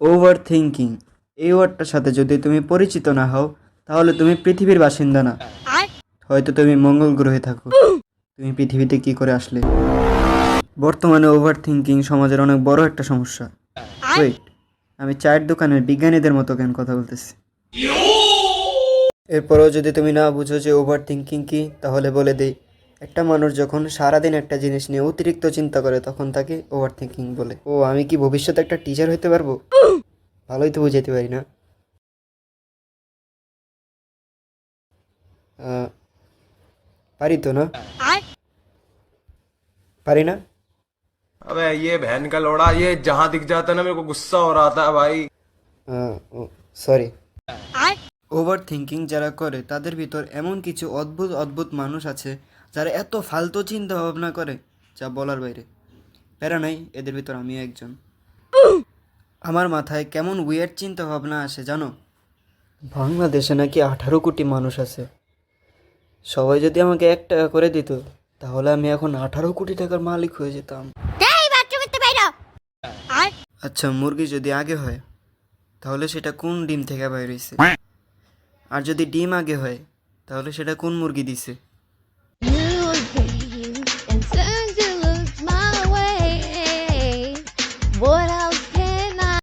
Over thinking এই ওয়ার্ডটার সাথে যদি তুমি পরিচিত না হও তাহলে তুমি পৃথিবীর বাসিন্দা না, হয়তো তুমি মঙ্গল গ্রহে থাকো। তুমি পৃথিবীতে কি করে আসলে? বর্তমানে ওভার থিঙ্কিং সমাজের অনেক বড় একটা সমস্যা। ওয়েট, আমি চায়ের দোকানের বিজ্ঞানীদের মতো কেন কথা বলতেছি? এরপরও যদি তুমি না বুঝো যে ওভার থিঙ্কিং কি, তাহলে বলে দিই, একটা মানুষ যখন সারাদিন একটা জিনিস নিয়ে অতিরিক্ত চিন্তা করে তখন তাকে ওভার থিঙ্কিং বলে। ও, আমি কি ভবিষ্যতে একটা টিচার হতে পারবো? ভালোই তো বুঝাইতে পারি না? আহ, পারি তো না? পারি না? अबे ये बहन का लोड़ा, ये जहां दिख जाता है ना मेरे को गुस्सा हो रहा था भाई। সরি। ওভার থিঙ্কিং যারা করে তাদের ভিতর এমন কিছু অদ্ভুত অদ্ভুত মানুষ আছে যারা এত ফালতু চিন্তা ভাবনা করে যা বলার বাইরে। প্যারা নাই, এদের ভিতর আমিও একজন। আমার মাথায় কেমন উইয়ার্ড চিন্তা ভাবনা আসে জানো? বাংলাদেশে নাকি 18 কোটি মানুষ আছে। সবাই যদি আমাকে 1 টাকা করে দিত তাহলে আমি এখন 18 কোটি টাকার মালিক হয়ে যেতাম। আচ্ছা, মুরগি যদি আগে হয় তাহলে সেটা কোন ডিম থেকে বাইর হয়েছে? আর যদি ডিম আগে হয় তাহলে সেটা কোন মুরগি দিছে?